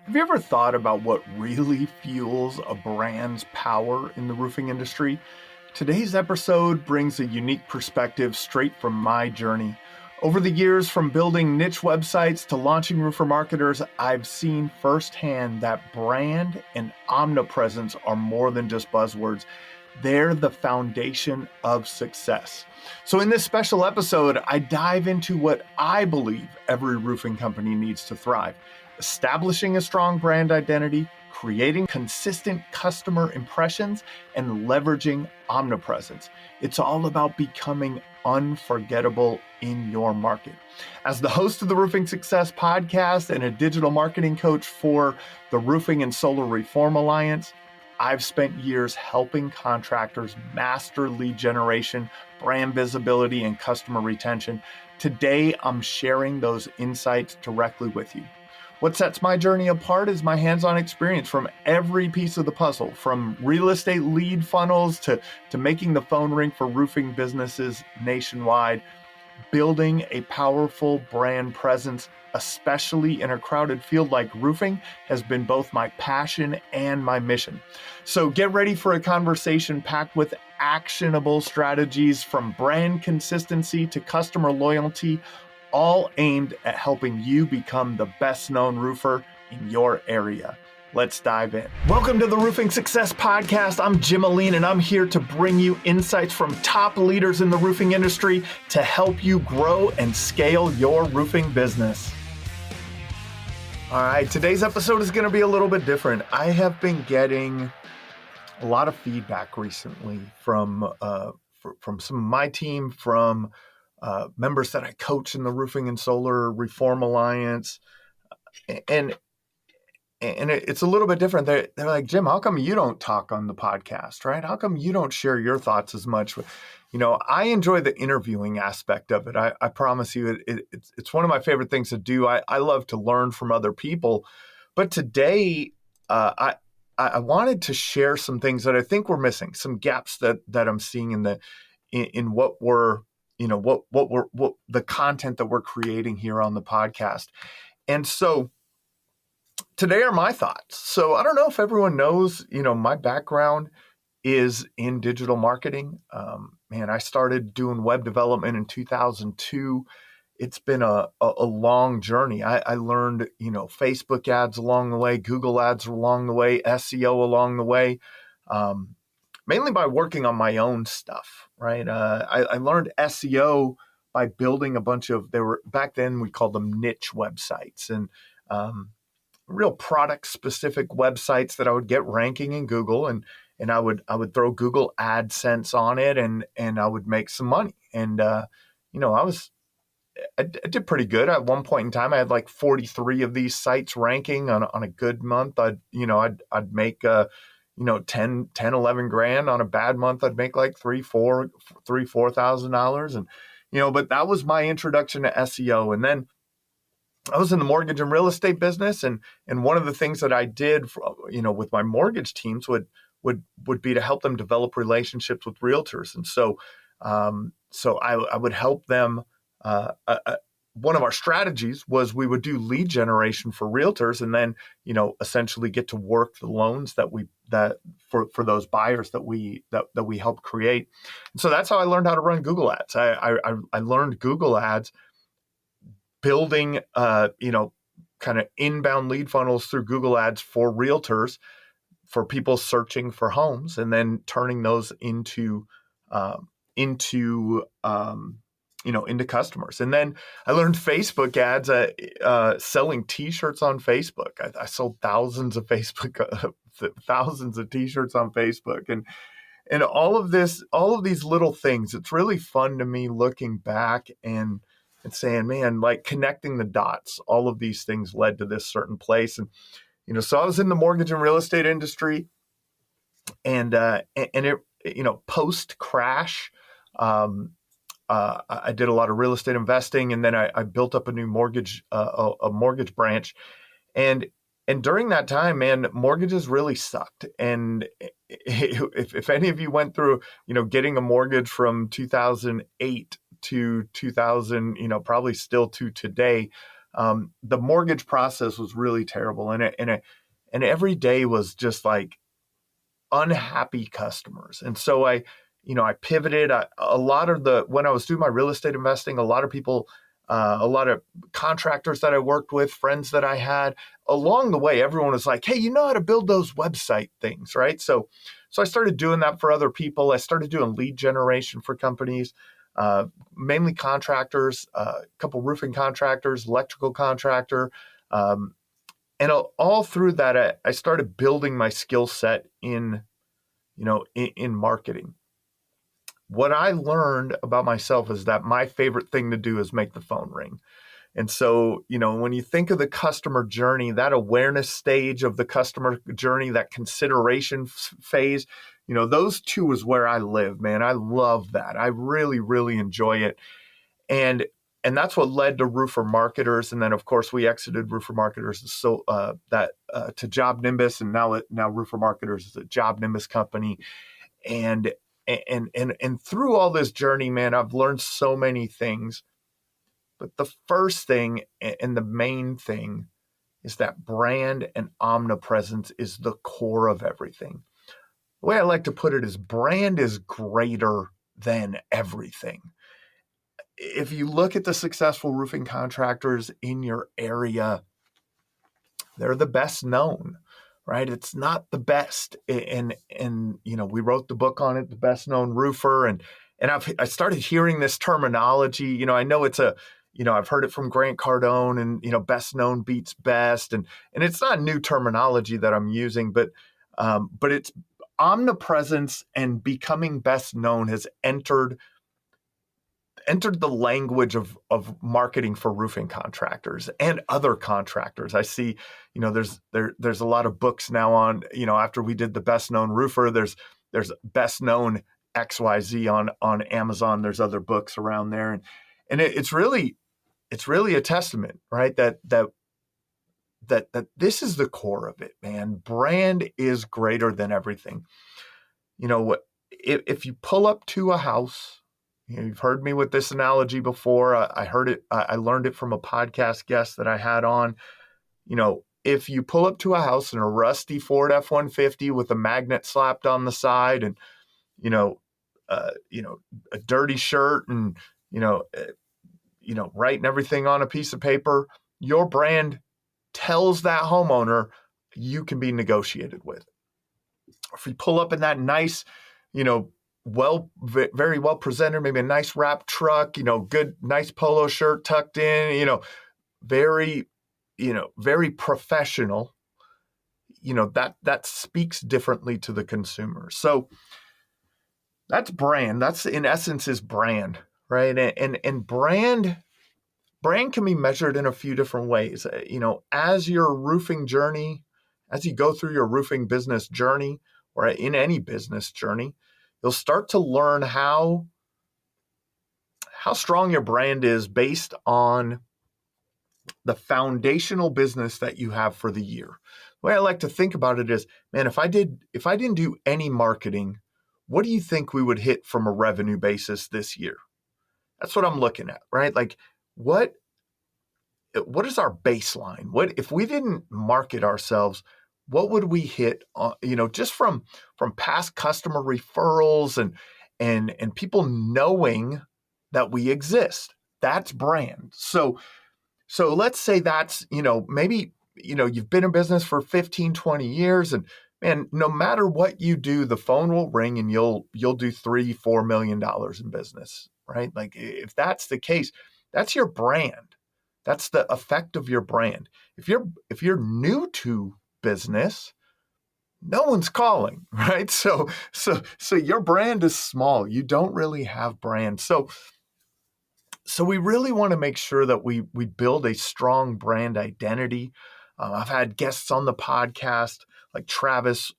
Have you ever thought about what really fuels a brand's power in the roofing industry? Today's episode brings a unique perspective straight from my journey. Over the years, from building niche websites to launching roofer marketers, I've seen firsthand that brand and omnipresence are more than just buzzwords. They're the foundation of success. So in this special episode, I dive into what I believe every roofing company needs to thrive: establishing a strong brand identity, creating consistent customer impressions, and leveraging omnipresence. It's all about becoming unforgettable in your market. As the host of the Roofing Success podcast and a digital marketing coach for the Roofing and Solar Reform Alliance, I've spent years helping contractors master lead generation, brand visibility, and customer retention. Today, I'm sharing those insights directly with you. What sets my journey apart is my hands-on experience from every piece of the puzzle, from real estate lead funnels to making the phone ring for roofing businesses nationwide. Building a powerful brand presence, especially in a crowded field like roofing, has been both my passion and my mission. So get ready for a conversation packed with actionable strategies, from brand consistency to customer loyalty, all aimed at helping you become the best known roofer in your area. Let's dive in. Welcome to the Roofing Success Podcast. I'm Jim Ahlin, and I'm here to bring you insights from top leaders in the roofing industry to help you grow and scale your roofing business. All right, today's episode is going to be a little bit different. I have been getting a lot of feedback recently from some of my team, from members that I coach in the Roofing and Solar Reform Alliance, and it's a little bit different. They're like, Jim, how come you don't talk on the podcast, right? How come you don't share your thoughts as much? You know, I enjoy the interviewing aspect of it. I promise you, it's one of my favorite things to do. I love to learn from other people. But today, I wanted to share some things that I think we're missing, some gaps that I'm seeing in what we're, you know, what the content that we're creating here on the podcast. And so today are my thoughts. So I don't know if everyone knows, you know, my background is in digital marketing. I started doing web development in 2002. It's been a long journey. I learned, you know, Facebook ads along the way, Google ads along the way, SEO along the way, mainly by working on my own stuff, right? I learned SEO by building a bunch of, back then we called them niche websites, and real product specific websites that I would get ranking in Google, and I would throw Google AdSense on it, and I would make some money. And you know, I did pretty good. At one point in time, I had like 43 of these sites ranking on a good month. I'd make 10, 11 grand. On a bad month, I'd make like $4,000. And, you know, but that was my introduction to SEO. And then I was in the mortgage and real estate business. And one of the things that I did, with my mortgage teams would be to help them develop relationships with realtors. And so I would help them. One of our strategies was we would do lead generation for realtors, and then, you know, essentially get to work the loans for those buyers that we help create. And so that's how I learned how to run Google ads. I learned Google ads building, kind of inbound lead funnels through Google ads for realtors, for people searching for homes, and then turning those into customers. And then I learned Facebook ads, selling T-shirts on Facebook. I sold thousands of t-shirts on Facebook, and all of these little things. It's really fun to me looking back and saying, man, like connecting the dots. All of these things led to this certain place. And, you know, so I was in the mortgage and real estate industry, and it, you know, post crash, I did a lot of real estate investing, and then I built up a new mortgage branch, and during that time, man, mortgages really sucked. And if any of you went through, you know, getting a mortgage from 2008 to 2000, you know, probably still to today, The mortgage process was really terrible, and every day was just like unhappy customers. And so I pivoted. A lot of when I was doing my real estate investing, a lot of people, a lot of contractors that I worked with, friends that I had along the way, everyone was like, "Hey, you know how to build those website things, right?" So I started doing that for other people. I started doing lead generation for companies, mainly contractors, a couple roofing contractors, electrical contractor. And all through that, I started building my skill set in marketing. What I learned about myself is that my favorite thing to do is make the phone ring. And so, when you think of the customer journey, that awareness stage of the customer journey, that consideration phase, those two is where I live, man. I love that. I really, really enjoy it. And that's what led to Roofer Marketers. And then, of course, we exited Roofer Marketers to Job Nimbus. And now Roofer Marketers is a Job Nimbus company. And through all this journey, man, I've learned so many things. But the first thing and the main thing is that brand and omnipresence is the core of everything. The way I like to put it is brand is greater than everything. If you look at the successful roofing contractors in your area, they're the best known, right? It's not the best. And we wrote the book on it, The Best Known Roofer. And I started hearing this terminology. I know I've heard it from Grant Cardone and, best known beats best. And it's not new terminology that I'm using, but it's omnipresence, and becoming best known has entered the language of marketing for roofing contractors and other contractors. I see, there's a lot of books now on, after we did The Best Known Roofer, there's Best Known XYZ on Amazon. There's other books around there. And it's really a testament, right? That this is the core of it, man. Brand is greater than everything. If you pull up to a house, you've heard me with this analogy before. I heard it. I learned it from a podcast guest that I had on. If you pull up to a house in a rusty Ford F-150 with a magnet slapped on the side, and a dirty shirt, and writing everything on a piece of paper, your brand tells that homeowner you can be negotiated with. If you pull up in that nice, very well presented, maybe a nice wrapped truck, good, nice polo shirt tucked in, very professional, that speaks differently to the consumer. So that's brand. That's, in essence, is brand, right? And brand can be measured in a few different ways. As your roofing journey, as you go through your roofing business journey, or in any business journey, you'll start to learn how strong your brand is based on the foundational business that you have for the year. The way I like to think about it is, man, if I didn't do any marketing, what do you think we would hit from a revenue basis this year? That's what I'm looking at, right? Like, what is our baseline? What if we didn't market ourselves? What would we hit? Just from past customer referrals and people knowing that we exist. That's brand. So let's say that's, maybe, you've been in business for 15, 20 years, and man, no matter what you do, the phone will ring and you'll do $3-4 million in business, right? Like, if that's the case, that's your brand. That's the effect of your brand. If you're new to business, no one's calling, right? So your brand is small. You don't really have brand. So we really want to make sure that we build a strong brand identity. I've had guests on the podcast like Travis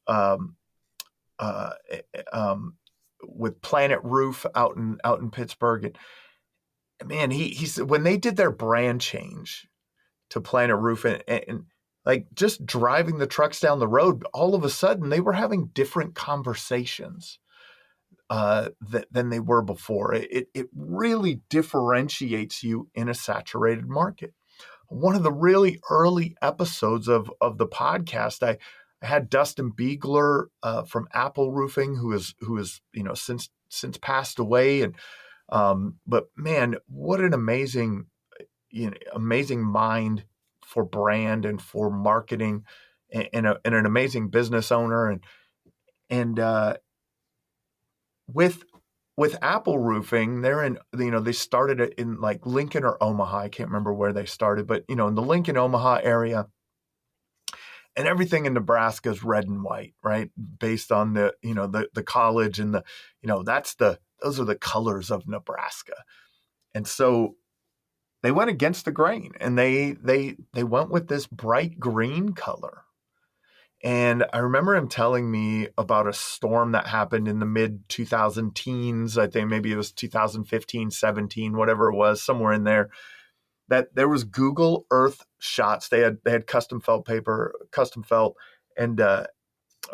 with Planet Roof out in Pittsburgh. And man, he said when they did their brand change to Planet Roof, and like just driving the trucks down the road, all of a sudden they were having different conversations than they were before. It really differentiates you in a saturated market. one of the really early episodes of the podcast, I had Dustin Beigler from Apple Roofing, who is since passed away, and but man, what an amazing mind for brand and for marketing, and an amazing business owner, and with Apple Roofing, they're in, they started it in like Lincoln or Omaha. I can't remember where they started, but, in the Lincoln, Omaha area, and everything in Nebraska is red and white, right? Based on the college and those are the colors of Nebraska. And so they went against the grain, and they went with this bright green color. And I remember him telling me about a storm that happened in the mid 2000 teens. I think maybe it was 2015, 17, whatever it was, somewhere in there, that there was Google Earth shots. They had custom felt paper, custom felt, and a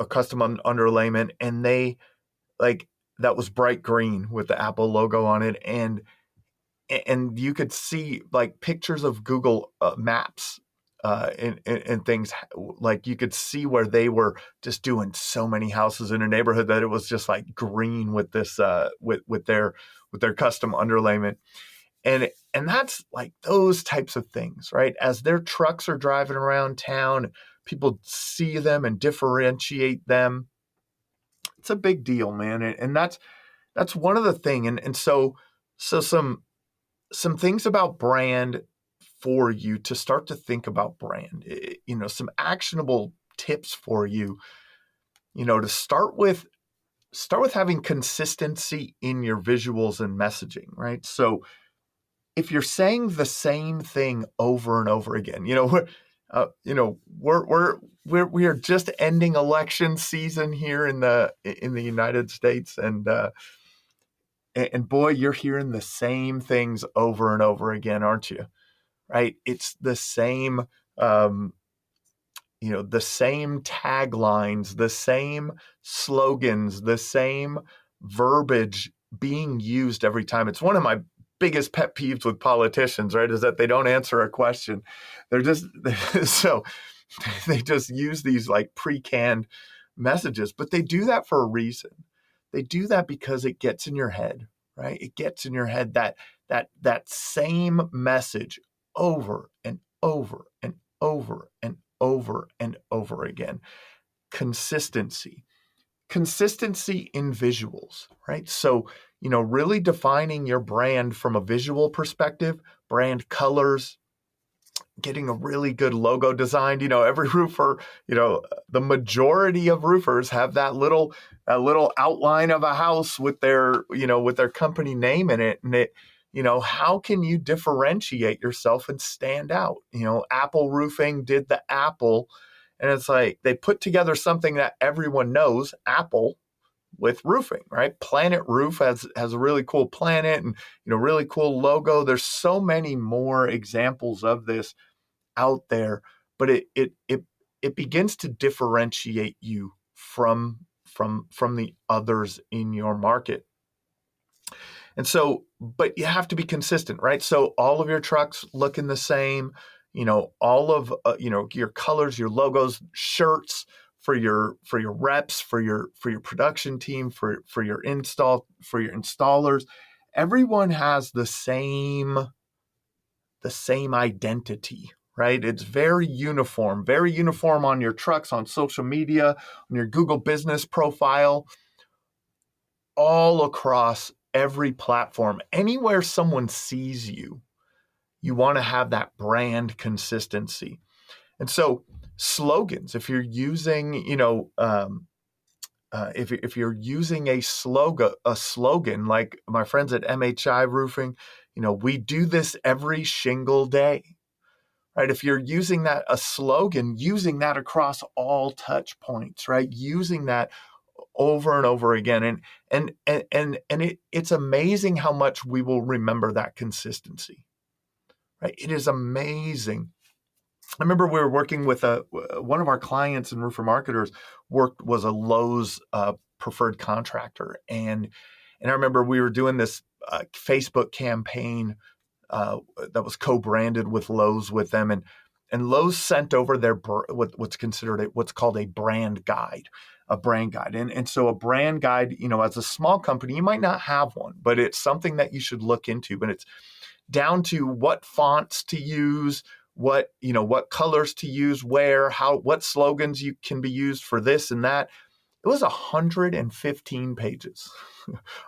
custom underlayment, and that was bright green with the Apple logo on it. And you could see like pictures of Google Maps and things, like you could see where they were just doing so many houses in a neighborhood that it was just like green with this with their custom underlayment. And that's like those types of things, right? As their trucks are driving around town, people see them and differentiate them. It's a big deal, man. And that's one of the thing. And so some things about brand for you to start to think about brand, some actionable tips for you, to start with having consistency in your visuals and messaging, right? So if you're saying the same thing over and over again, we are just ending election season here in the United States, and boy, you're hearing the same things over and over again, aren't you? Right? It's the same, the same taglines, the same slogans, the same verbiage being used every time. It's one of my biggest pet peeves with politicians, right? Is that they don't answer a question. They're just, so they just use these like pre-canned messages, but they do that for a reason. They do that because it gets in your head, right? It gets in your head that same message over and over and over and over and over again. Consistency in visuals, right? So, really defining your brand from a visual perspective, brand colors, getting a really good logo designed. Every roofer, the majority of roofers have that little outline of a house with their company name in it. And it, how can you differentiate yourself and stand out? Apple Roofing did the apple, and it's like they put together something that everyone knows, Apple, with roofing, right? Planet Roof has a really cool planet and, really cool logo. There's so many more examples of this out there, but it begins to differentiate you from the others in your market. And so, but you have to be consistent, right? So all of your trucks looking the same, all of your colors, your logos, shirts for your reps, for your production team, for your installers. Everyone has the same identity, right? It's very uniform on your trucks, on social media, on your Google business profile, all across every platform. Anywhere someone sees you, you want to have that brand consistency. And so slogans, if you're using, if you're using a slogan like my friends at MHI Roofing, we do this every shingle day. Right? If you're using a slogan, using that across all touch points, right? Using that over and over again. And it's amazing how much we will remember that consistency, right? It is amazing. I remember we were working with one of our clients and roofer marketers was a Lowe's preferred contractor. And I remember we were doing this Facebook campaign that was co-branded with Lowe's with them, and Lowe's sent over their what's called a brand guide, and so a brand guide, as a small company, you might not have one, but it's something that you should look into, and it's down to what fonts to use, what colors to use, what slogans you can be used for this and that. It was 115 pages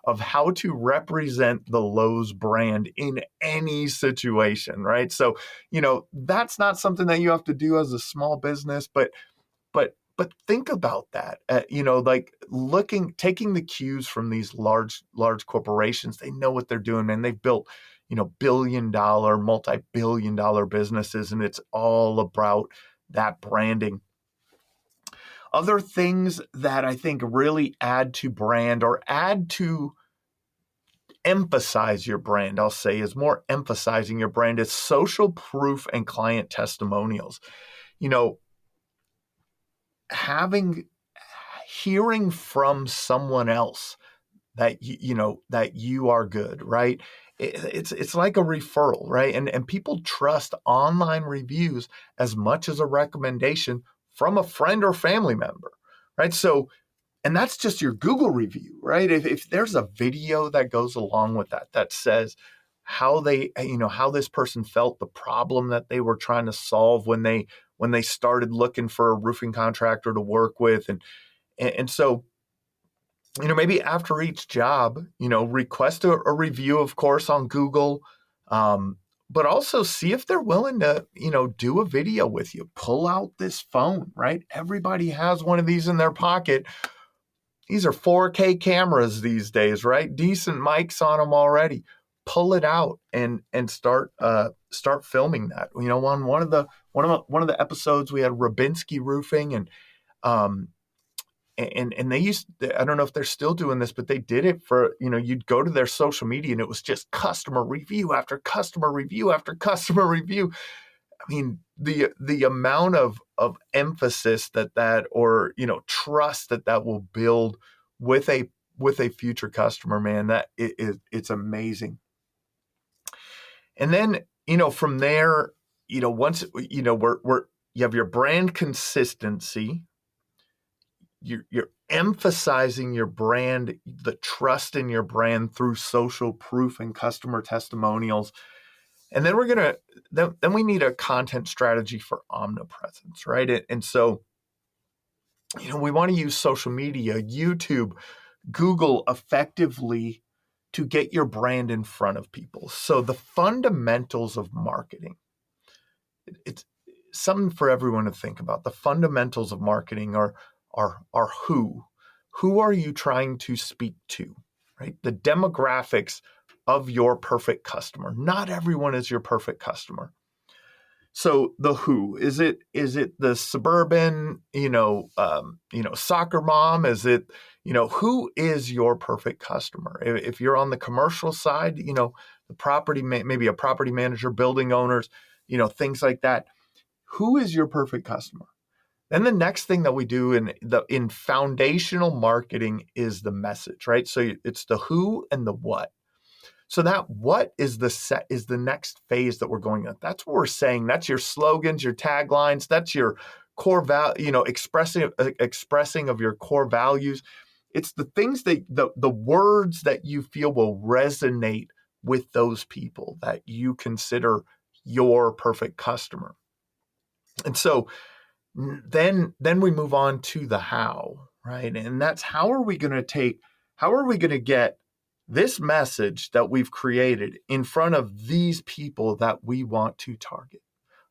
of how to represent the Lowe's brand in any situation, right? So, that's not something that you have to do as a small business, but think about that. Like taking the cues from these large corporations. They know what they're doing, man. They've built, billion-dollar, multi-billion-dollar businesses, and it's all about that branding. Other things that I think really add to brand or add to emphasize your brand, I'll say, is more emphasizing your brand, is social proof and client testimonials. Hearing from someone else that that you are good, right? It's like a referral, right? And people trust online reviews as much as a recommendation from a friend or family member, right? So, and that's just your Google review, right? If there's a video that goes along with that says how this person felt, the problem that they were trying to solve when they started looking for a roofing contractor to work with, and so, maybe after each job, request a review, of course, on Google, but also see if they're willing to, do a video with you. Pull out this phone, right? Everybody has one of these in their pocket. These are 4K cameras these days, right? Decent mics on them already. Pull it out and start filming that. On one of the episodes, we had Rubinski Roofing, and they used, I don't know if they're still doing this, but they did it for, you'd go to their social media and it was just customer review after customer review after customer review. I mean, the amount of emphasis that or, trust that will build with a future customer, man, that it's amazing. And then, from there, once, you have your brand consistency, you're emphasizing your brand, the trust in your brand through social proof and customer testimonials. And then then we need a content strategy for omnipresence, right? And so, we want to use social media, YouTube, Google effectively to get your brand in front of people. So the fundamentals of marketing, it's something for everyone to think about. The fundamentals of marketing are who are you trying to speak to, right? The demographics of your perfect customer. Not everyone is your perfect customer. So the who, is it the suburban, soccer mom? Is it, who is your perfect customer? If you're on the commercial side, the property, maybe a property manager, building owners, things like that. Who is your perfect customer? Then the next thing that we do in foundational marketing is the message, right? So it's the who and the what. So that what is the next phase that we're going at. That's what we're saying. That's your slogans, your taglines. That's your core value, expressing of your core values. It's the things that the words that you feel will resonate with those people that you consider your perfect customer. And so then we move on to the how, right? And that's how are we going to get this message that we've created in front of these people that we want to target?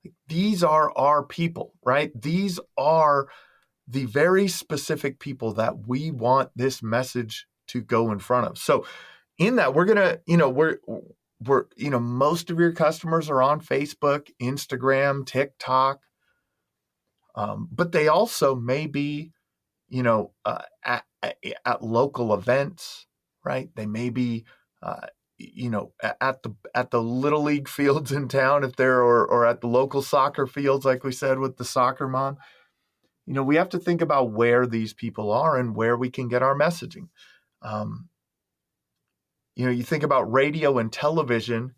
Like, these are our people, right? These are the very specific people that we want this message to go in front of. So in that, we're going to, most of your customers are on Facebook, Instagram, TikTok, but they also may be, at local events, right? They may be, at the little league fields in town, if they're, or at the local soccer fields, like we said with the soccer mom. We have to think about where these people are and where we can get our messaging. You think about radio and television.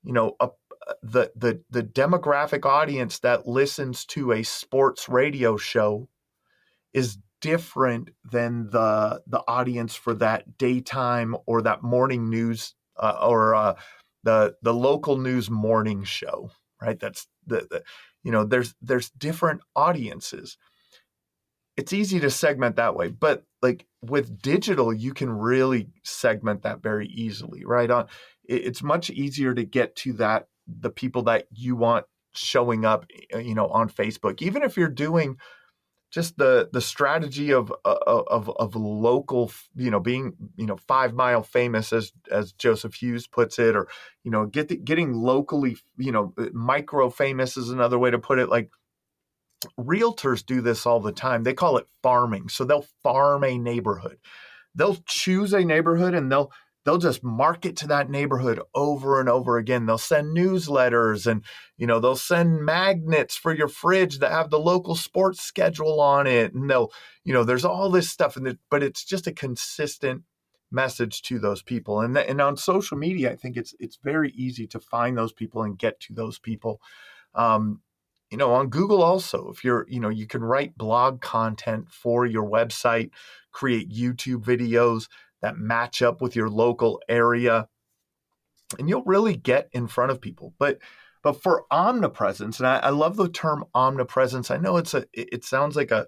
the demographic audience that listens to a sports radio show is different than the audience for that daytime or that morning news or the local news morning show, right? That's there's different audiences. It's easy to segment that way, but like with digital, you can really segment that very easily, right? It's much easier to get to the people that you want showing up, on Facebook, even if you're doing just the strategy of local, being 5 mile famous, as Joseph Hughes puts it, or getting locally, micro famous is another way to put it. Like realtors do this all the time. They call it farming. So they'll farm a neighborhood. They'll choose a neighborhood and they'll just market to that neighborhood over and over again. They'll send newsletters and, they'll send magnets for your fridge that have the local sports schedule on it. And they'll, there's all this stuff, but it's just a consistent message to those people. And on social media, I think it's very easy to find those people and get to those people. On Google also, if you can write blog content for your website, create YouTube videos that match up with your local area, and you'll really get in front of people. But for omnipresence, and I love the term omnipresence. I know it sounds like a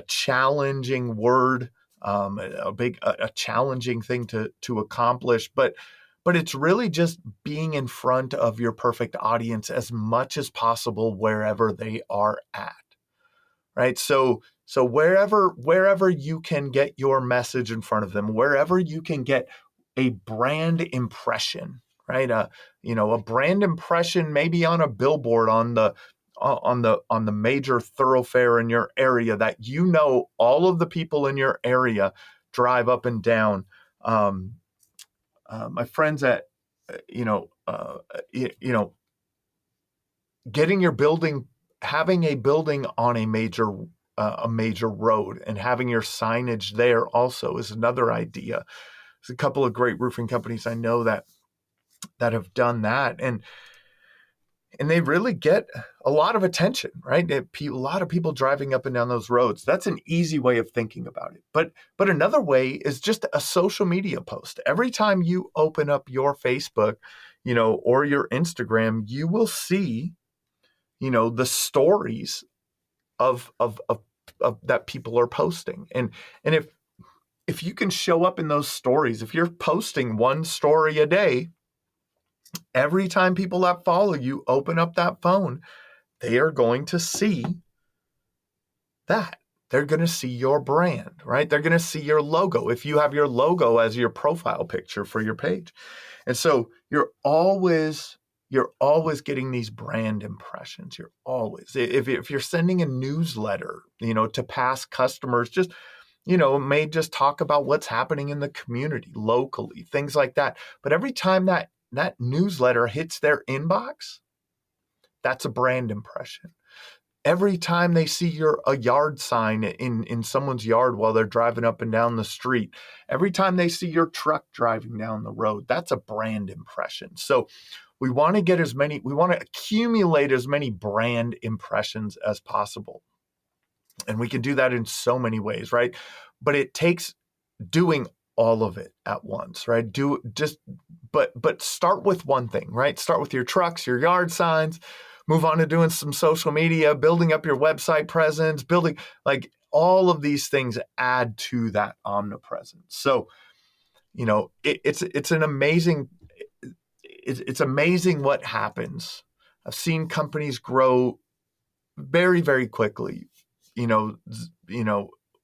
challenging word, a challenging thing to accomplish, but it's really just being in front of your perfect audience as much as possible wherever they are at, right? So wherever you can get your message in front of them, wherever you can get a brand impression, right? A brand impression maybe on a billboard on the major thoroughfare in your area that all of the people in your area drive up and down. My friends at getting your building, having a building on a major road and having your signage there also is another idea. There's a couple of great roofing companies I know that have done that, and they really get a lot of attention, right? A lot of people driving up and down those roads. That's an easy way of thinking about it. But another way is just a social media post. Every time you open up your Facebook, or your Instagram, you will see, the stories of that people are posting. And if you can show up in those stories, if you're posting one story a day, every time people that follow you open up that phone, they are going to see that. They're going to see your brand, right? They're going to see your logo if you have your logo as your profile picture for your page. And so you're always getting these brand impressions. You're always, if you're sending a newsletter, to past customers, just, may just talk about what's happening in the community locally, things like that. But every time that newsletter hits their inbox, that's a brand impression. Every time they see a yard sign in someone's yard while they're driving up and down the street, every time they see your truck driving down the road, that's a brand impression. So we want to accumulate as many brand impressions as possible. And we can do that in so many ways, right? But it takes doing all of it at once, right? But start with one thing, right? Start with your trucks, your yard signs, move on to doing some social media, building up your website presence, building, like, all of these things add to that omnipresence. So, it's amazing what happens. I've seen companies grow very, very quickly,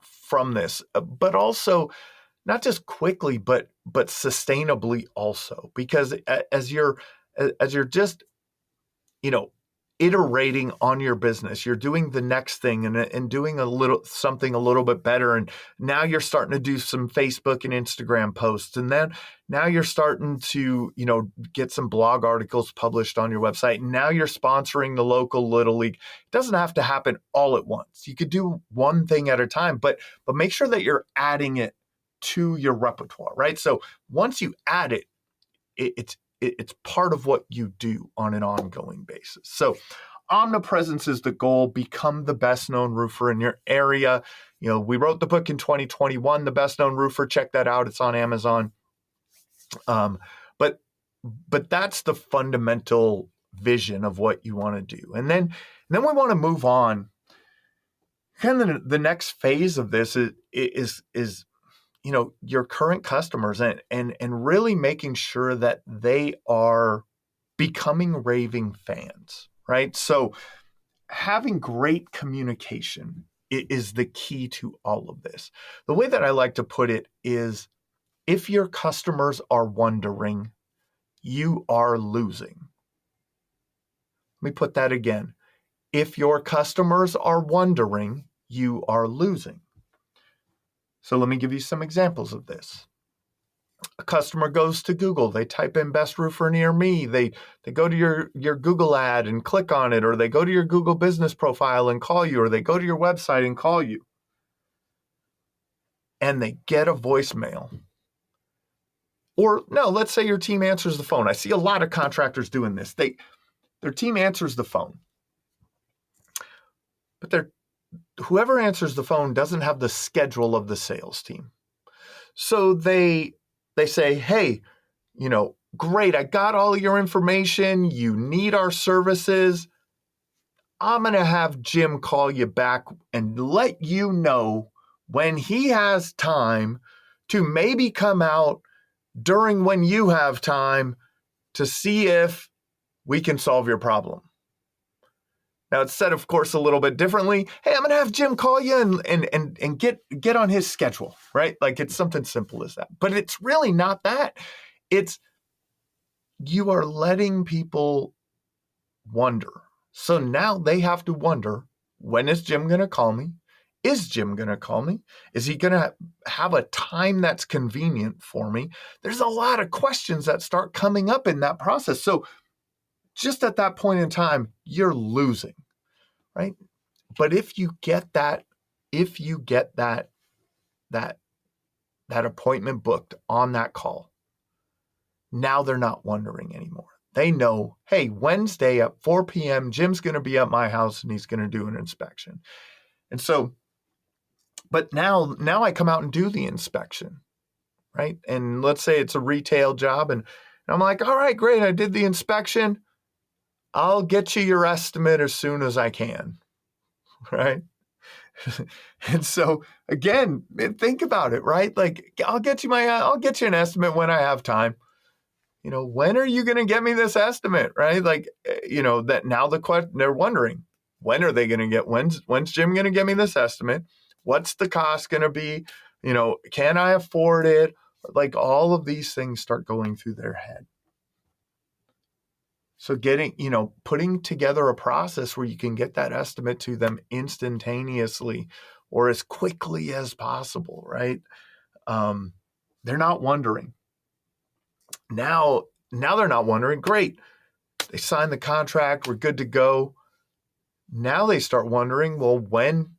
from this, but also not just quickly, but sustainably also, because as you're just, iterating on your business, you're doing the next thing and doing something a little bit better. And now you're starting to do some Facebook and Instagram posts. And then now you're starting to, get some blog articles published on your website. And now you're sponsoring the local Little League. It doesn't have to happen all at once. You could do one thing at a time, but make sure that you're adding it to your repertoire, right? So once you add it, it's part of what you do on an ongoing basis. So omnipresence is the goal. Become the best known roofer in your area. We wrote the book in 2021, The Best Known Roofer. Check that out. It's on Amazon. But that's the fundamental vision of what you want to do. And then we want to move on. Kind of the next phase of this is your current customers and really making sure that they are becoming raving fans, right? So having great communication is the key to all of this. The way that I like to put it is, if your customers are wondering, you are losing. Let me put that again. If your customers are wondering, you are losing. So let me give you some examples of this. A customer goes to Google, they type in best roofer near me, they go to your Google ad and click on it, or they go to your Google business profile and call you, or they go to your website and call you, and they get a voicemail. Or no, let's say your team answers the phone. I see a lot of contractors doing this. Their team answers the phone, but whoever answers the phone doesn't have the schedule of the sales team. So they say, hey, great, I got all of your information. You need our services. I'm going to have Jim call you back and let you know when he has time to maybe come out during when you have time to see if we can solve your problem. Now, it's said, of course, a little bit differently. Hey, I'm going to have Jim call you and get on his schedule, right? Like, it's something simple as that. But it's really not that. It's, you are letting people wonder. So now they have to wonder, when is Jim going to call me? Is Jim going to call me? Is he going to have a time that's convenient for me? There's a lot of questions that start coming up in that process. So just at that point in time, you're losing, right? But if you get that appointment booked on that call, now they're not wondering anymore. They know, hey, Wednesday at 4 p.m., Jim's going to be at my house and he's going to do an inspection. And so, but now I come out and do the inspection, right? And let's say it's a retail job, and I'm like, all right, great, I did the inspection. I'll get you your estimate as soon as I can, right? And so again, think about it, right? Like, I'll get you an estimate when I have time. When are you going to get me this estimate, right? Like, that now they're wondering, when are they going to get, when's Jim going to get me this estimate? What's the cost going to be? Can I afford it? Like, all of these things start going through their head. So putting together a process where you can get that estimate to them instantaneously or as quickly as possible, right? They're not wondering. Now they're not wondering. Great. They signed the contract. We're good to go. Now they start wondering, well, when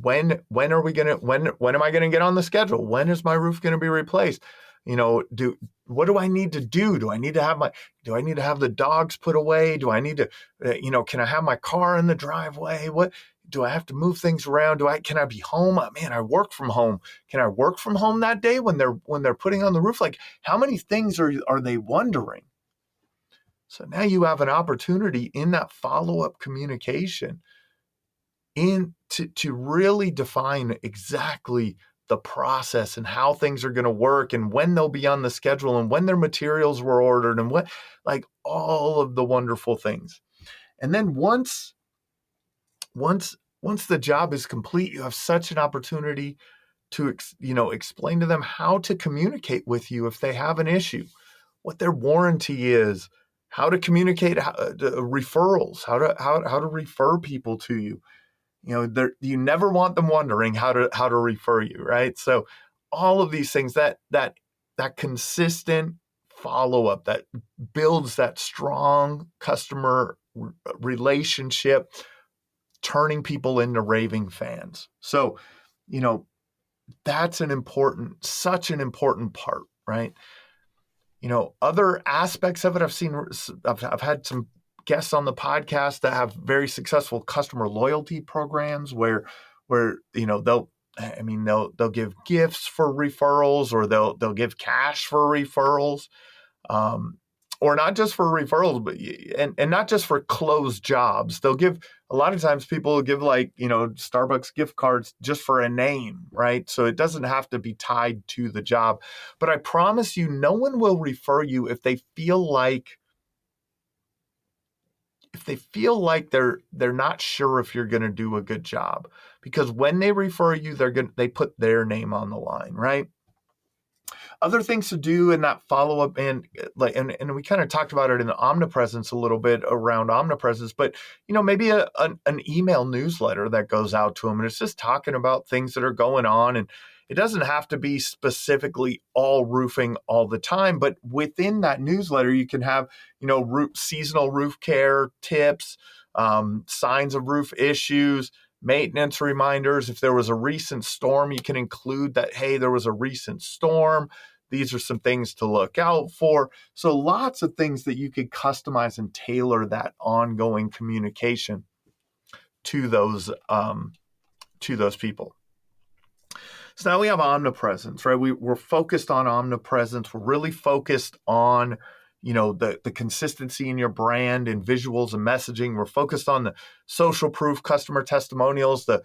am I going to get on the schedule? When is my roof going to be replaced? What do I need to do? Do I need to have the dogs put away? Do I need to, can I have my car in the driveway? What do I have to move things around? Can I be home? Man, I work from home. Can I work from home that day when they're putting on the roof? Like, how many things are they wondering? So now you have an opportunity in that follow-up communication to really define exactly the process and how things are going to work and when they'll be on the schedule and when their materials were ordered and like all of the wonderful things. And then once the job is complete, you have such an opportunity to explain to them how to communicate with you if they have an issue, what their warranty is, how to communicate referrals, how to refer people to you. You never want them wondering how to refer you, right? So all of these things, that consistent follow-up that builds that strong customer relationship, turning people into raving fans. So, that's such an important part, right? Other aspects of it, I've had some guests on the podcast that have very successful customer loyalty programs where they'll give gifts for referrals, or they'll give cash for referrals, or not just for referrals, but and not just for closed jobs. They'll give, a lot of times people will give Starbucks gift cards just for a name, right? So it doesn't have to be tied to the job. But I promise you, no one will refer you if they feel like they're not sure if you're going to do a good job, because when they refer you, they put their name on the line, right? Other things to do in that follow-up, and we kind of talked about it in the omnipresence a little bit around omnipresence, but maybe an email newsletter that goes out to them, and it's just talking about things that are going on. And it doesn't have to be specifically all roofing all the time, but within that newsletter, you can have, seasonal roof care tips, signs of roof issues, maintenance reminders. If there was a recent storm, you can include that, hey, there was a recent storm. These are some things to look out for. So lots of things that you could customize and tailor that ongoing communication to those people. So now we have omnipresence, right? We're focused on omnipresence. We're really focused on, the consistency in your brand and visuals and messaging. We're focused on the social proof customer testimonials, the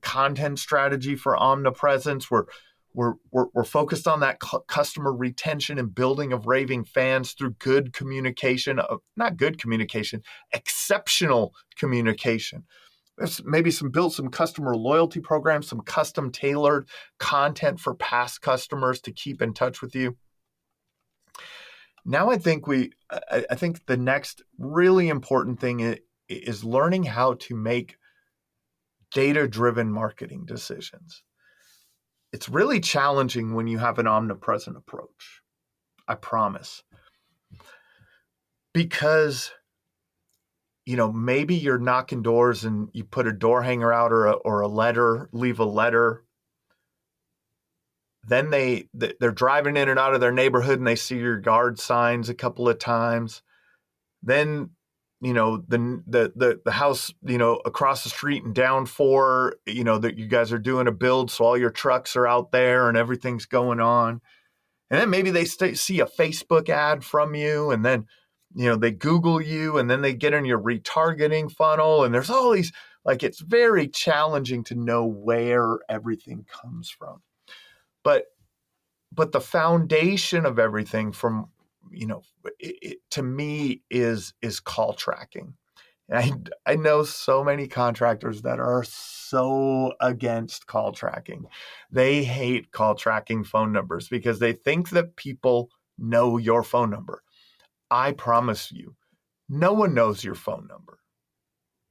content strategy for omnipresence. We're focused on that customer retention and building of raving fans through good communication, not good communication, exceptional communication. There's maybe build some customer loyalty programs, some custom tailored content for past customers to keep in touch with you. Now I think the next really important thing is learning how to make data-driven marketing decisions. It's really challenging when you have an omnipresent approach, I promise. Because maybe you're knocking doors and you put a door hanger out or a letter, leave a letter. Then they're driving in and out of their neighborhood and they see your yard signs a couple of times. Then, the house, across the street and down 4, that you guys are doing a build. So all your trucks are out there and everything's going on. And then maybe they see a Facebook ad from you, and then, they Google you, and then they get in your retargeting funnel. And there's all these, it's very challenging to know where everything comes from. But the foundation of everything from, to me is call tracking. And I know so many contractors that are so against call tracking. They hate call tracking phone numbers because they think that people know your phone number. I promise you, no one knows your phone number,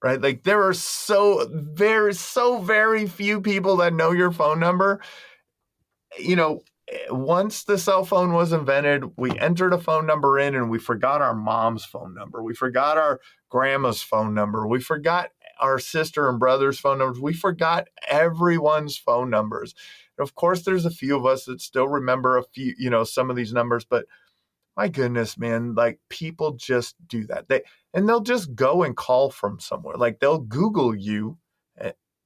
right? There are so very few people that know your phone number. Once the cell phone was invented, we entered a phone number in and we forgot our mom's phone number. We forgot our grandma's phone number. We forgot our sister and brother's phone numbers. We forgot everyone's phone numbers. And of course, there's a few of us that still remember a few, some of these numbers, but my goodness, man, people just do that. They'll just go and call from somewhere. They'll Google you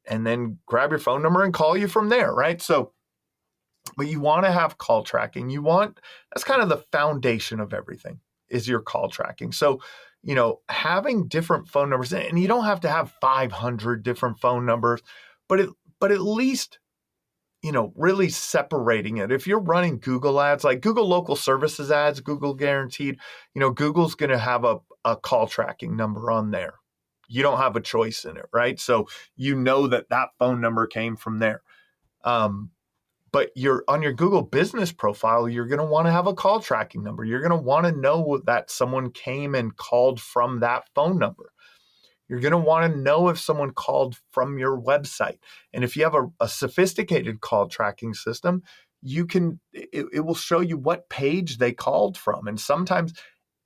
and then grab your phone number and call you from there, right? So, but you want to have call tracking. That's kind of the foundation of everything is your call tracking. So, having different phone numbers, and you don't have to have 500 different phone numbers, but at least, really separating it. If you're running Google ads, like Google local services ads, Google guaranteed, Google's going to have a call tracking number on there. You don't have a choice in it, right? So that phone number came from there. But on your Google business profile, you're going to want to have a call tracking number. You're going to want to know that someone came and called from that phone number. You're going to want to know if someone called from your website. And if you have a sophisticated call tracking system, it will show you what page they called from. And sometimes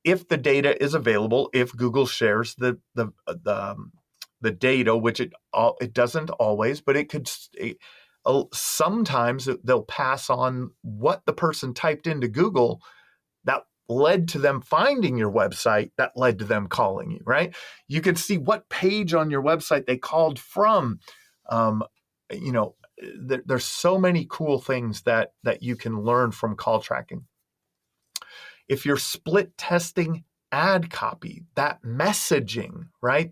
if the data is available, if Google shares the data, which it doesn't always, but it could. Sometimes they'll pass on what the person typed into Google that led to them finding your website, that led to them calling you, right? You can see what page on your website they called from. There's so many cool things that you can learn from call tracking. If you're split testing ad copy, that messaging, right?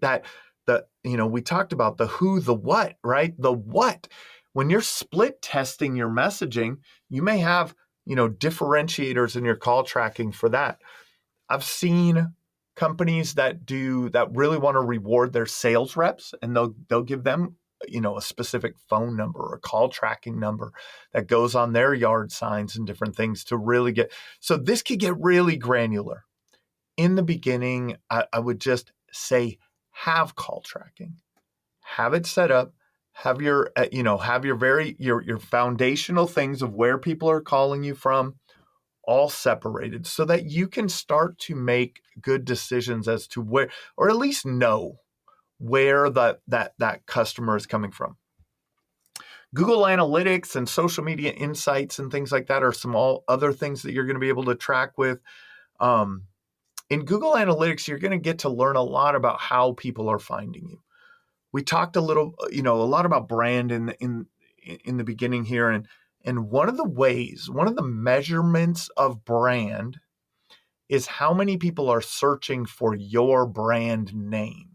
We talked about the who, the what, right? The what. When you're split testing your messaging, you may have, differentiators in your call tracking for that. I've seen companies that really want to reward their sales reps, and they'll give them, a specific phone number or call tracking number that goes on their yard signs and different things to really get. So this could get really granular. In the beginning, I would just say, have call tracking, have it set up, have your foundational things of where people are calling you from all separated so that you can start to make good decisions as to where, or at least know where that customer is coming from. Google Analytics and social media insights and things like that are some all other things that you're going to be able to track with. In Google Analytics, you're going to get to learn a lot about how people are finding you. We talked a lot about brand in the beginning here, and one of the measurements of brand is how many people are searching for your brand name.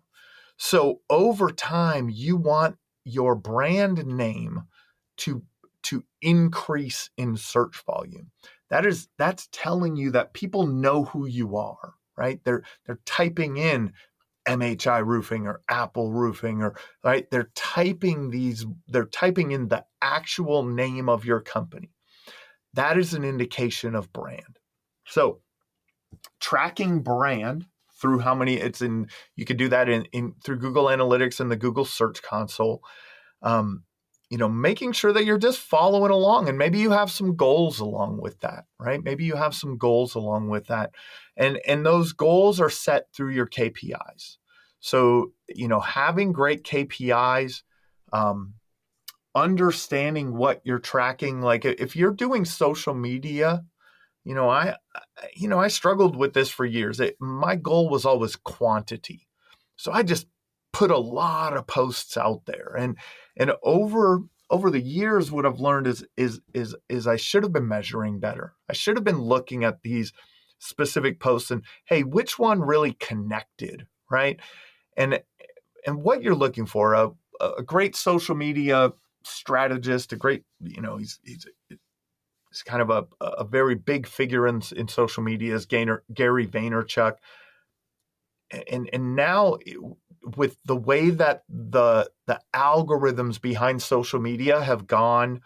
So over time, you want your brand name to increase in search volume. That's telling you that people know who you are, right? They're typing in MHI roofing or Apple roofing, or right. They're typing in the actual name of your company. That is an indication of brand. So tracking brand through how many it's in, you could do that in through Google Analytics and the Google Search Console. Making sure that you're just following along, and maybe you have some goals along with that, right? Maybe you have some goals along with that. And those goals are set through your KPIs. So, having great KPIs, understanding what you're tracking, like if you're doing social media, I struggled with this for years. My goal was always quantity. So I just put a lot of posts out there, and over the years, what I've learned is I should have been measuring better. I should have been looking at these specific posts and, hey, which one really connected, right? And what you're looking for, a great social media strategist, a great, he's kind of a very big figure in social media, is Gary Vaynerchuk. And now, with the way that the algorithms behind social media have gone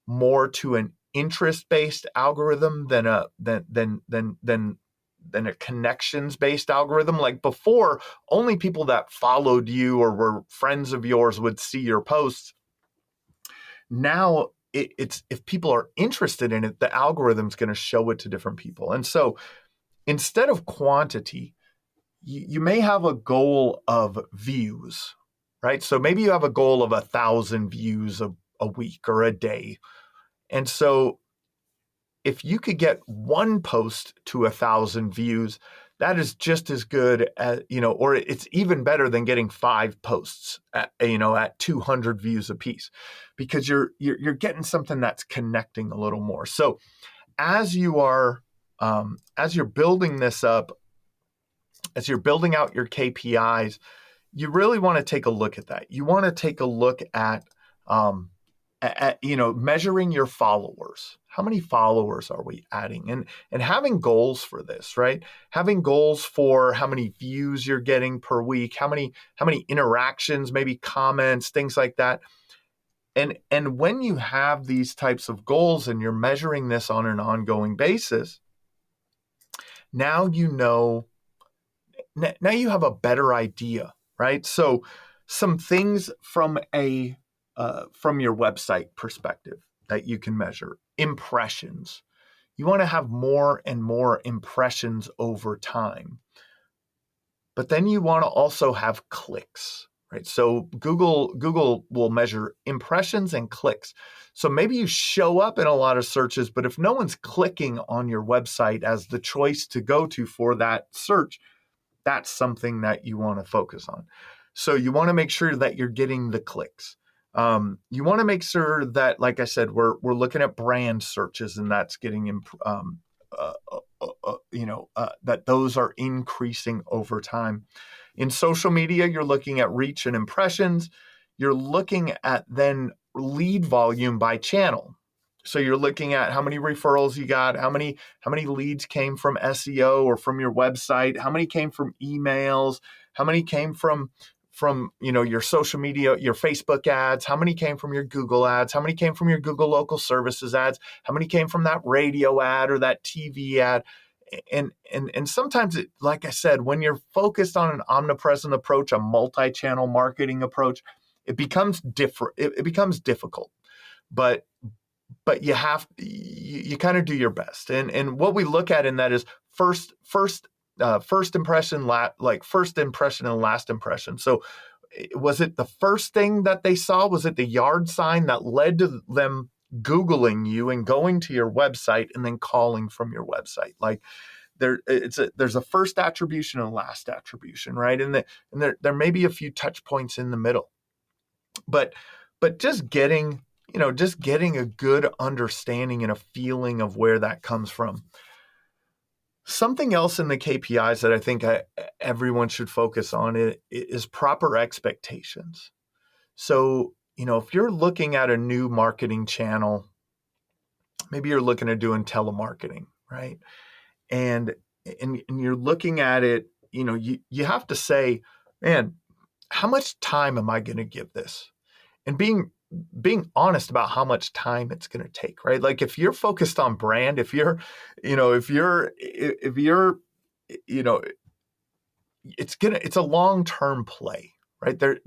more to an interest-based algorithm than a connections-based algorithm. Like before, only people that followed you or were friends of yours would see your posts. Now it's if people are interested in it, the algorithm's going to show it to different people. And so instead of quantity, you may have a goal of views, right? So maybe you have a goal of 1,000 views a week or a day. And so if you could get one post to 1,000 views, that is just as good as, or it's even better than getting 5 posts at 200 views a piece, because you're getting something that's connecting a little more. So as you're building this up, as you're building out your KPIs, you really want to take a look at that. You want to take a look at measuring your followers. How many followers are we adding? And having goals for this, right? Having goals for how many views you're getting per week, how many interactions, maybe comments, things like that. And when you have these types of goals and you're measuring this on an ongoing basis, now you have a better idea, right? So some things from your website perspective that you can measure. Impressions. You want to have more and more impressions over time. But then you want to also have clicks, right? So Google will measure impressions and clicks. So maybe you show up in a lot of searches, but if no one's clicking on your website as the choice to go to for that search, that's something that you want to focus on. So you want to make sure that you're getting the clicks. You want to make sure that, like I said, we're looking at brand searches, and that's getting that those are increasing over time. In social media, you're looking at reach and impressions. You're looking at then lead volume by channel. So you're looking at how many referrals you got, how many leads came from SEO or from your website, how many came from emails, how many came from your social media, your Facebook ads, how many came from your Google ads, how many came from your Google local services ads, how many came from that radio ad or that TV ad. And sometimes, like I said, when you're focused on an omnipresent approach, a multi-channel marketing approach, it becomes different. It becomes difficult, but you kind of do your best. And what we look at in that is first impression, first impression and last impression. So was it the first thing that they saw? Was it the yard sign that led to them Googling you and going to your website and then calling from your website? Like there's a first attribution and a last attribution, right? And there may be a few touch points in the middle, but just getting a good understanding and a feeling of where that comes from. Something else in the KPIs that I think everyone should focus on is proper expectations. So, if you're looking at a new marketing channel, maybe you're looking at doing telemarketing, right? And you're looking at it, you have to say, man, how much time am I going to give this? And being honest about how much time it's going to take, right? Like if you're focused on brand, it's a long-term play, right? There,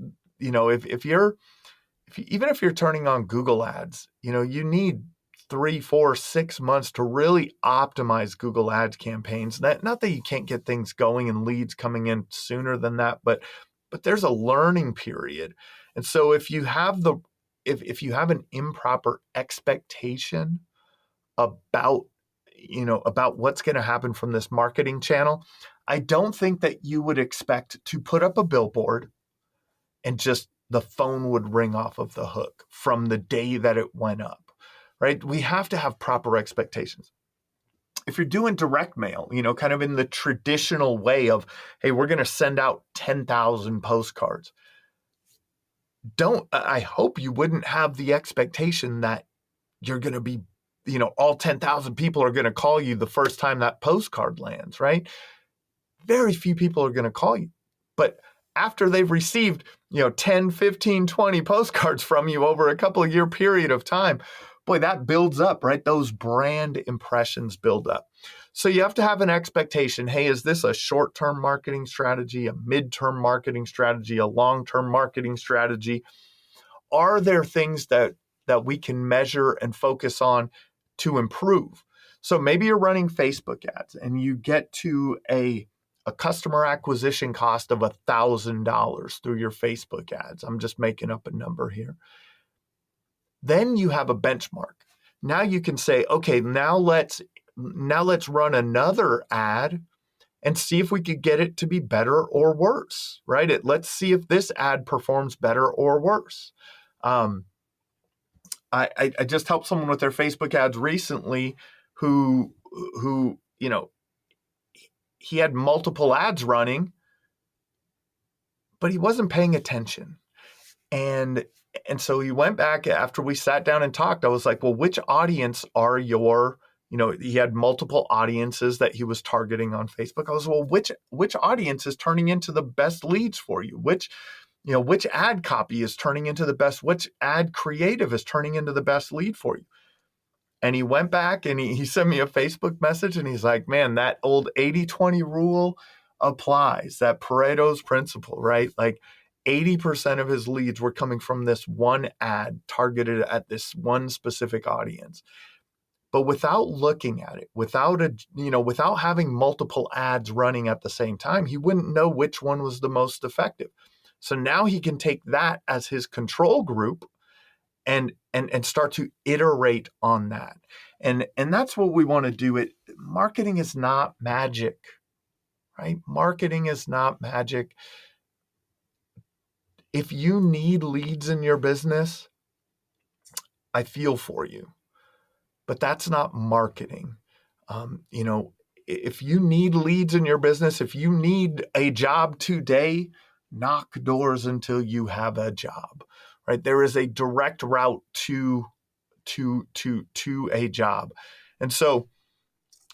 even if you're turning on Google ads, you need 3, 4, 6 months to really optimize Google ads campaigns. Not that you can't get things going and leads coming in sooner than that, but there's a learning period. And so if you have an improper expectation about what's going to happen from this marketing channel, I don't think that you would expect to put up a billboard and just the phone would ring off of the hook from the day that it went up, right? We have to have proper expectations. If you're doing direct mail, kind of in the traditional way of, hey, we're going to send out 10,000 postcards. I hope you wouldn't have the expectation that you're going to be, all 10,000 people are going to call you the first time that postcard lands, right? Very few people are going to call you. But after they've received, 10, 15, 20 postcards from you over a couple of year period of time, boy, that builds up, right? Those brand impressions build up. So you have to have an expectation. Hey, is this a short-term marketing strategy, a mid-term marketing strategy, a long-term marketing strategy? Are there things that we can measure and focus on to improve? So maybe you're running Facebook ads and you get to a customer acquisition cost of $1,000 through your Facebook ads. I'm just making up a number here. Then you have a benchmark. Now you can say, okay, now let's run another ad and see if we could get it to be better or worse, right? Let's see if this ad performs better or worse. I just helped someone with their Facebook ads recently who he had multiple ads running, but he wasn't paying attention. And so he went back after we sat down and talked. I was like, well, which audience are your, he had multiple audiences that he was targeting on Facebook. I was, well, which audience is turning into the best leads for you? Which ad copy is turning into the best, which ad creative is turning into the best lead for you? And he went back and he sent me a Facebook message and he's like, man, that old 80-20 rule applies, that Pareto's principle, right? Like 80% of his leads were coming from this one ad targeted at this one specific audience. But without looking at it, without having multiple ads running at the same time, he wouldn't know which one was the most effective. So now he can take that as his control group and start to iterate on that. And that's what we want to do. Marketing is not magic, right? Marketing is not magic. If you need leads in your business, I feel for you, but that's not marketing. If you need leads in your business, if you need a job today, knock doors until you have a job, right? There is a direct route to a job. And so,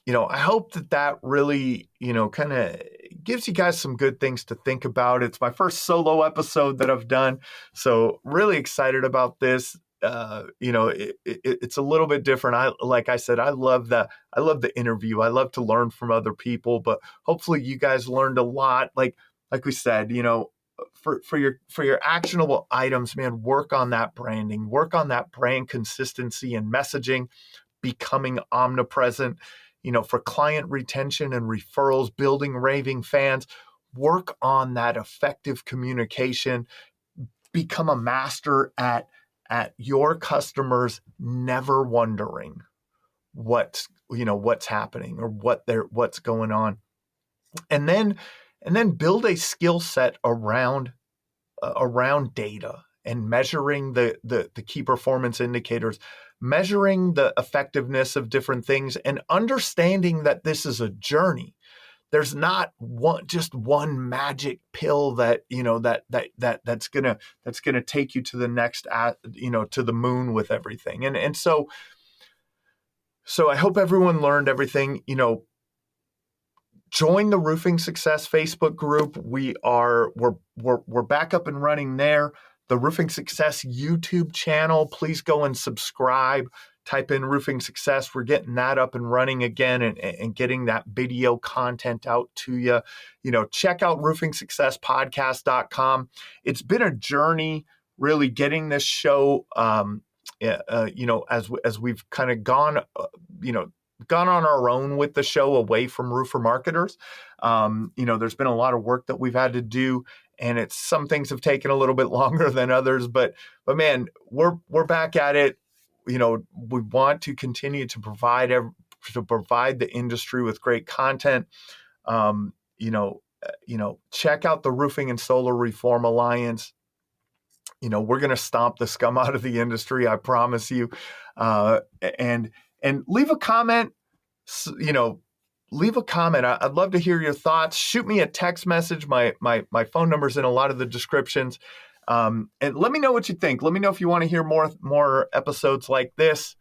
I hope that really, kind of gives you guys some good things to think about. It's my first solo episode that I've done. So really excited about this. It's a little bit different. Like I said, I love the interview. I love to learn from other people, but hopefully you guys learned a lot. Like we said, for your actionable items, man, work on that branding, work on that brand consistency and messaging, becoming omnipresent. For client retention and referrals, building raving fans, work on that effective communication, become a master at your customers never wondering what's happening or what's going on. And then build a skill set around data and measuring the key performance indicators, measuring the effectiveness of different things, and understanding that this is a journey. There's not one magic pill that's gonna take you to the next, to the moon with everything. And so I hope everyone learned everything. Join the Roofing Success Facebook group. We're back up and running there. The Roofing Success YouTube channel, please go and subscribe. Type in Roofing Success. We're getting that up and running again and getting that video content out to you. Check out roofingsuccesspodcast.com. It's been a journey really getting this show, as we've kind of gone on our own with the show away from roofer marketers. There's been a lot of work that we've had to do, and some things have taken a little bit longer than others, but man, we're back at it. We want to continue to provide the industry with great content. Check out the Roofing and Solar Reform Alliance. We're going to stomp the scum out of the industry, I promise you. And leave a comment. Leave a comment. I'd love to hear your thoughts. Shoot me a text message. My phone number's in a lot of the descriptions. And let me know what you think. Let me know if you want to hear more episodes like this.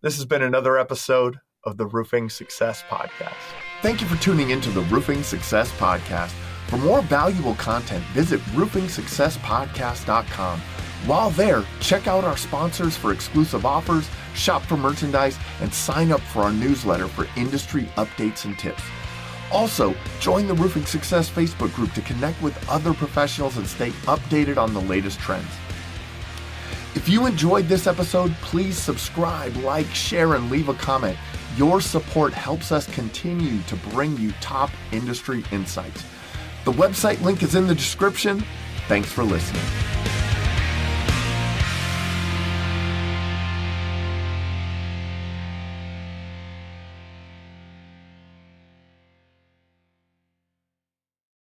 This has been another episode of the Roofing Success Podcast. Thank you for tuning into the Roofing Success Podcast. For more valuable content, visit roofingsuccesspodcast.com. While there, check out our sponsors for exclusive offers, shop for merchandise, and sign up for our newsletter for industry updates and tips. Also, join the Roofing Success Facebook group to connect with other professionals and stay updated on the latest trends. If you enjoyed this episode, please subscribe, like, share, and leave a comment. Your support helps us continue to bring you top industry insights. The website link is in the description. Thanks for listening.